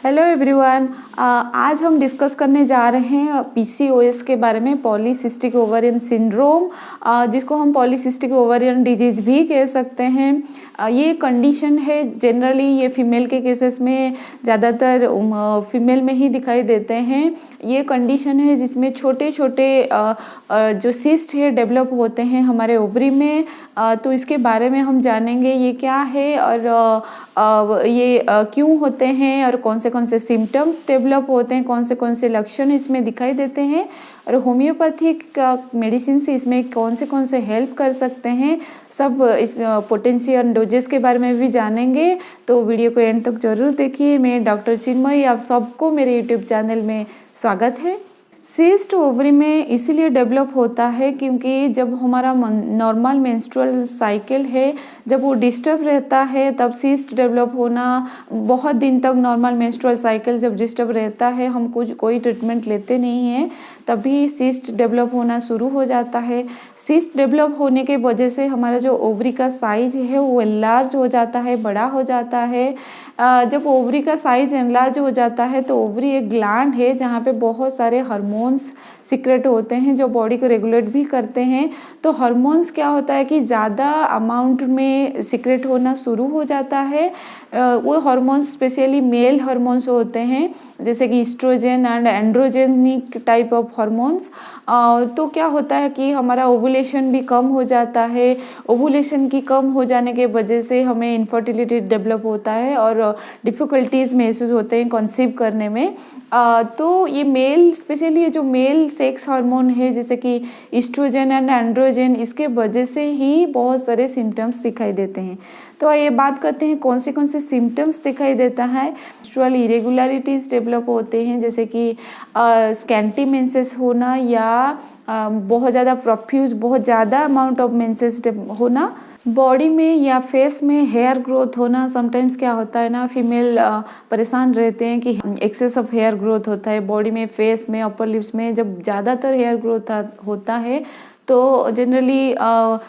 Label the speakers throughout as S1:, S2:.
S1: Hello everyone. आज हम discuss करने जा रहे हैं पीसीओएस के बारे में, पॉलीसिस्टिक ओवरियन सिंड्रोम, जिसको हम पॉलीसिस्टिक ओवरियन डिजीज भी कह सकते हैं। ये कंडीशन है, जनरली ये फीमेल के केसेस में ज़्यादातर फीमेल में ही दिखाई देते हैं। ये कंडीशन है जिसमें छोटे छोटे जो सिस्ट है डेवलप होते हैं हमारे ओवरी में। तो इसके बारे में हम जानेंगे ये क्या है और ये क्यों होते हैं और कौन से सिम्टम्स डेवलप होते हैं, कौन से लक्षण इसमें दिखाई देते हैं और होम्योपैथिक मेडिसिन से इसमें कौन से हेल्प कर सकते हैं। सब इस पोटेंशियल डोजेस के बारे में भी जानेंगे, तो वीडियो को एंड तक जरूर देखिए। मैं डॉक्टर चिन्मयी, आप सबको मेरे यूट्यूब चैनल में स्वागत है। सिस्ट ओवरी में इसीलिए डेवलप होता है क्योंकि जब हमारा नॉर्मल मेंस्ट्रुअल साइकिल है, जब वो डिस्टर्ब रहता है तब सिस्ट डेवलप होना। बहुत दिन तक नॉर्मल मेंस्ट्रुअल साइकिल जब डिस्टर्ब रहता है, हम कोई ट्रीटमेंट लेते नहीं हैं, तभी सिस्ट डेवलप होना शुरू हो जाता है। सिस्ट डेवलप होने के वजह से हमारा जो ओवरी का साइज है वो एनलार्ज हो जाता है, बड़ा हो जाता है। जब ओवरी का साइज एनलार्ज हो जाता है तो ओवरी एक ग्लैंड है जहाँ पे बहुत सारे हार्मोन्स सीक्रेट होते हैं जो बॉडी को रेगुलेट भी करते हैं। तो हार्मोन्स क्या होता है कि ज़्यादा अमाउंट में सीक्रेट होना शुरू हो जाता है। वो हार्मोन्स स्पेशली मेल हार्मोन्स होते हैं, जैसे कि estrogen and androgenic type of hormones. तो क्या होता है कि हमारा ओवुलेशन भी कम हो जाता है। ओवुलेशन की कम हो जाने के वजह से हमें इनफर्टिलिटी डेवलप होता है और डिफ़िकल्टीज महसूस होते हैं कंसीव करने में। तो ये मेल, स्पेशली ये जो मेल सेक्स हार्मोन है जैसे कि ईस्ट्रोजन एंड एंड्रोजन, इसके वजह से ही बहुत सारे सिम्टम्स दिखाई देते हैं। तो ये बात करते हैं कौन से सिम्टम्स दिखाई देता है। मेंस्ट्रुअल इरेगुलरिटीज डेवलप होते हैं, जैसे कि स्कैंटी मेंसेस होना या बहुत ज़्यादा प्रोफ्यूज, बहुत ज़्यादा अमाउंट ऑफ मेंसेस होना। बॉडी में या फेस में हेयर ग्रोथ होना। समटाइम्स क्या होता है ना, फीमेल परेशान रहते हैं कि एक्सेस ऑफ हेयर ग्रोथ होता है बॉडी में, फेस में, अपर लिप्स में। जब ज़्यादातर हेयर ग्रोथ होता है तो जनरली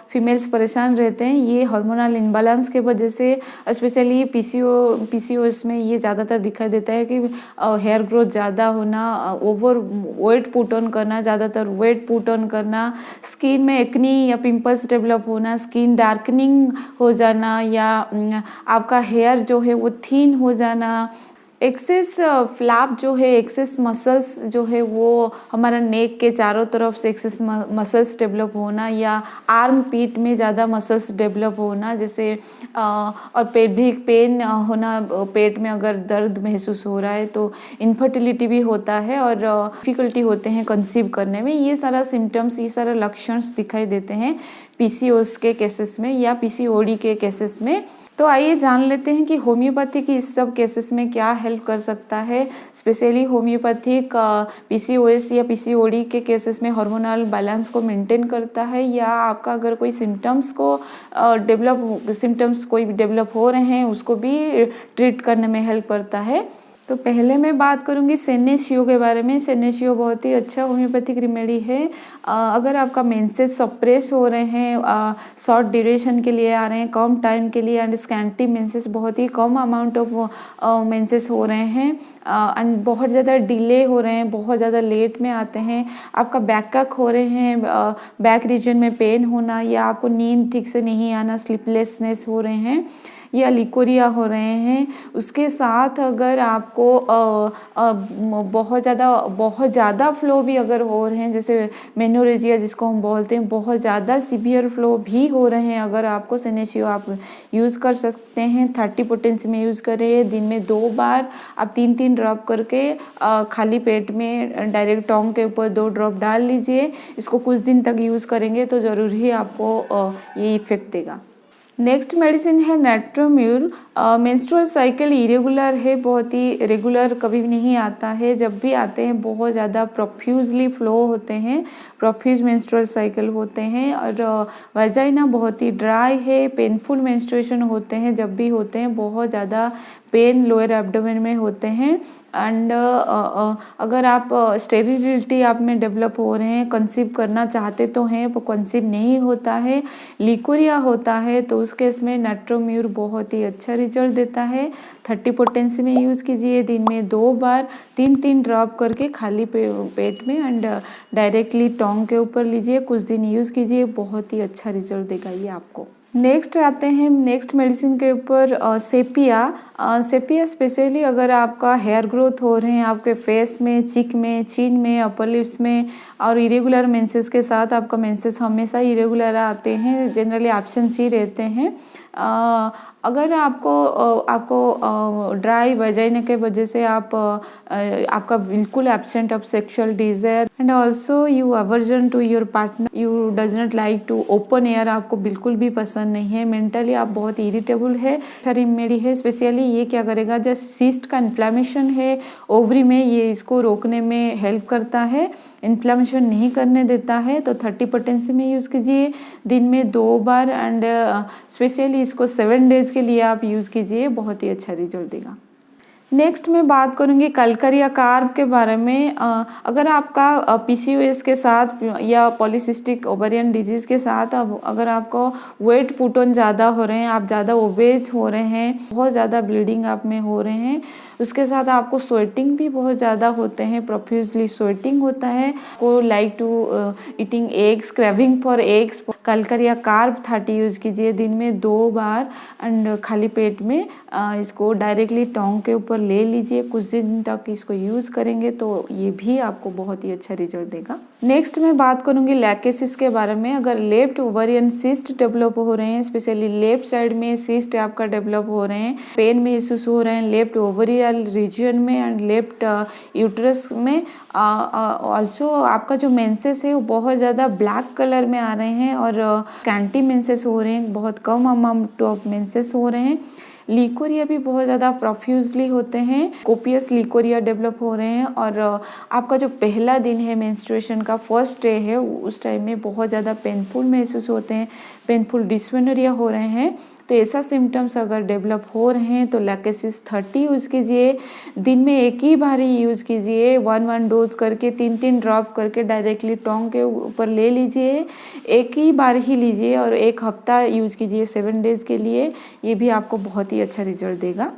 S1: फीमेल्स परेशान रहते हैं। ये हार्मोनल इम्बैलेंस के वजह से, स्पेशली पीसीओएस में ये ज़्यादातर दिखाई देता है कि हेयर ग्रोथ ज़्यादा होना, ओवर वेट पुट ऑन करना, ज़्यादातर वेट पुट ऑन करना, स्किन में एक्नी या पिंपल्स डेवलप होना, स्किन डार्कनिंग हो जाना, या आपका हेयर जो है वो थिन हो जाना। एक्सेस फ्लैप जो है, एक्सेस मसल्स जो है वो हमारा नेक के चारों तरफ से एक्सेस मसल्स डेवलप होना, या आर्म पीट में ज़्यादा मसल्स डेवलप होना, जैसे और पेल्विक पेन होना, पेट में अगर दर्द महसूस हो रहा है तो इनफर्टिलिटी भी होता है और डिफिकल्टी होते हैं कंसीव करने में। ये सारा सिम्टम्स, ये सारा लक्षण दिखाई देते हैं पीसीओएस के केसेस में या पीसीओडी के केसेस में। तो आइए जान लेते हैं कि होम्योपैथी की इस सब केसेस में क्या हेल्प कर सकता है। स्पेशली होम्योपैथिक पीसीओएस या पीसीओडी के केसेस में हार्मोनल बैलेंस को मेंटेन करता है, या आपका अगर कोई सिम्टम्स कोई डेवलप हो रहे हैं उसको भी ट्रीट करने में हेल्प करता है। तो पहले मैं बात करूंगी सेनेशियो के बारे में। सेनेशियो बहुत ही अच्छा होम्योपैथिक रेमेडी है। अगर आपका मेंसेस सप्रेस हो रहे हैं, शॉर्ट ड्यूरेशन के लिए आ रहे हैं, कम टाइम के लिए, एंड स्कैंटी मेंसेस, बहुत ही कम अमाउंट ऑफ मेंसेस हो रहे हैं एंड बहुत ज़्यादा डिले हो रहे हैं, बहुत ज़्यादा लेट में आते हैं, आपका बैकअप हो रहे हैं, बैक रीजन में पेन होना, या आपको नींद ठीक से नहीं आना, स्लीपलेसनेस हो रहे हैं, या लिकोरिया हो रहे हैं, उसके साथ अगर आपको बहुत ज़्यादा फ्लो भी अगर हो रहे हैं, जैसे मेनोरेजिया जिसको हम बोलते हैं, बहुत ज़्यादा सीवियर फ्लो भी हो रहे हैं, अगर आपको सेनेशियो आप यूज़ कर सकते हैं। 30 पोटेंसी में यूज़ करें, दिन में 2 बार आप 3-3 ड्रॉप करके खाली पेट में डायरेक्ट टोंग के ऊपर 2 ड्रॉप डाल लीजिए। इसको कुछ दिन तक यूज़ करेंगे तो ज़रूर ही आपको ये इफेक्ट देगा। नेक्स्ट मेडिसिन है नेट्रोम्यूर। मेंस्ट्रुअल साइकिल इरेगुलर है, बहुत ही रेगुलर कभी भी नहीं आता है। जब भी आते हैं बहुत ज़्यादा प्रोफ्यूजली फ्लो होते हैं, प्रोफ्यूज मेंस्ट्रुअल साइकिल होते हैं, और वजाइना बहुत ही ड्राई है, पेनफुल मेंस्ट्रुएशन होते हैं, जब भी होते हैं बहुत ज़्यादा पेन लोअर एब्डोमेन में होते हैं। एंड अगर आप स्टेरिलिटी आप में डेवलप हो रहे हैं, कंसीव करना चाहते तो हैं वो कंसीव नहीं होता है, लिकोरिया होता है, तो उस केस में नाइट्रोम्यूर बहुत ही अच्छा रिजल्ट देता है। 30 पोटेंसी में यूज़ कीजिए, दिन में 2 बार 3-3 ड्रॉप करके खाली पेट में, एंड डायरेक्टली टोंग के ऊपर लीजिए, कुछ दिन यूज़ कीजिए, बहुत ही अच्छा रिजल्ट देगा ये आपको। नेक्स्ट आते हैं नेक्स्ट मेडिसिन के ऊपर, सेपिया। सेपिया स्पेशली अगर आपका हेयर ग्रोथ हो रहे हैं आपके फेस में, चिक में, चिन में, अपर लिप्स में, और इरेगुलर मेंसेस के साथ आपका मेंसेस हमेशा इरेगुलर आते हैं, जनरली एब्सेंस ही रहते हैं। अगर आपको ड्राई वजाइना के वजह से आपका बिल्कुल absent of sexual desire, and also you aversion to your partner, you does not like to open air, आपको बिल्कुल भी पसंद नहीं है, मेंटली आप बहुत इरिटेबल है, रेमेडी है स्पेशली ये क्या करेगा, जब सिस्ट का इन्फ्लामेशन है ओवरी में, ये इसको रोकने में हेल्प करता है, इन्फ्लामेशन नहीं करने देता है। तो 30 पोटेंसी में यूज़ कीजिए, दिन में 2 बार, एंड स्पेशली इसको 7 डेज के लिए आप यूज़ कीजिए, बहुत ही अच्छा रिजल्ट देगा। नेक्स्ट मैं बात करूँगी कलकरिया कार्ब के बारे में। अगर आपका पीसीओएस के साथ या पॉलीसिस्टिक ओवेरियन डिजीज़ के साथ अगर आपको वेट पुट ऑन ज़्यादा हो रहे हैं, आप ज़्यादा ओबेज हो रहे हैं, बहुत ज़्यादा ब्लीडिंग आप में हो रहे हैं, उसके साथ आपको स्वेटिंग भी बहुत ज़्यादा होते हैं, प्रोफ्यूजली स्वेटिंग होता है, को like to eating eggs, craving for eggs, calcarea carb 30 use कीजिए, दिन में 2 बार, एंड खाली पेट में इसको डायरेक्टली टोंग के ऊपर ले लीजिए, कुछ दिन तक इसको यूज़ करेंगे तो ये भी आपको बहुत ही अच्छा रिजल्ट देगा। नेक्स्ट मैं बात करूंगी लैकेसिस के बारे में। अगर लेफ्ट ओवरियन सिस्ट डेवलप हो रहे हैं, स्पेशली लेफ्ट साइड में सिस्ट आपका डेवलप हो रहे हैं, पेन में इश्यूज हो रहे हैं लेफ्ट ओवरियल रीजन में एंड लेफ्ट यूट्रस में, ऑल्सो आपका जो मेंसेस है वो बहुत ज़्यादा ब्लैक कलर में आ रहे हैं और कैंटी मेंसेस हो रहे हैं, बहुत कम अमाउंट ऑफ मेंसेस हो रहे हैं, लिकोरिया भी बहुत ज़्यादा प्रोफ्यूजली होते हैं, कोपियस लिकोरिया डेवलप हो रहे हैं, और आपका जो पहला दिन है मेंस्ट्रुएशन का फर्स्ट डे है उस टाइम में बहुत ज़्यादा पेनफुल महसूस होते हैं, पेनफुल डिस्मेनोरिया हो रहे हैं। तो ऐसा सिम्टम्स अगर डेवलप हो रहे हैं तो लैकेसिस 30 यूज़ कीजिए, दिन में एक ही बार ही यूज़ कीजिए, 1 डोज करके 3 ड्रॉप करके डायरेक्टली टोंग के ऊपर ले लीजिए, एक ही बार ही लीजिए और 1 हफ्ता यूज़ कीजिए 7 डेज़ के लिए, ये भी आपको बहुत ही अच्छा रिजल्ट देगा।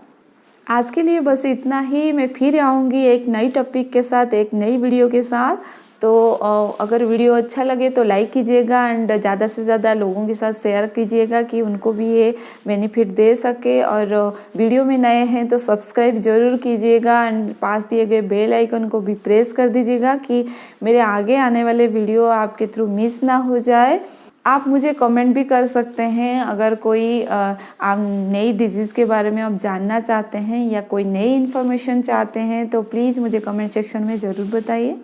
S1: आज के लिए बस इतना ही, मैं फिर आऊँगी एक नई टॉपिक के साथ, एक नई वीडियो के साथ। तो अगर वीडियो अच्छा लगे तो लाइक कीजिएगा एंड ज़्यादा से ज़्यादा लोगों के साथ शेयर कीजिएगा कि उनको भी ये बेनिफिट दे सके, और वीडियो में नए हैं तो सब्सक्राइब ज़रूर कीजिएगा एंड पास दिए गए बेल आइकन को भी प्रेस कर दीजिएगा कि मेरे आगे आने वाले वीडियो आपके थ्रू मिस ना हो जाए। आप मुझे कमेंट भी कर सकते हैं अगर कोई आप नई डिजीज़ के बारे में आप जानना चाहते हैं या कोई नई इन्फॉर्मेशन चाहते हैं तो प्लीज़ मुझे कमेंट सेक्शन में ज़रूर बताइए।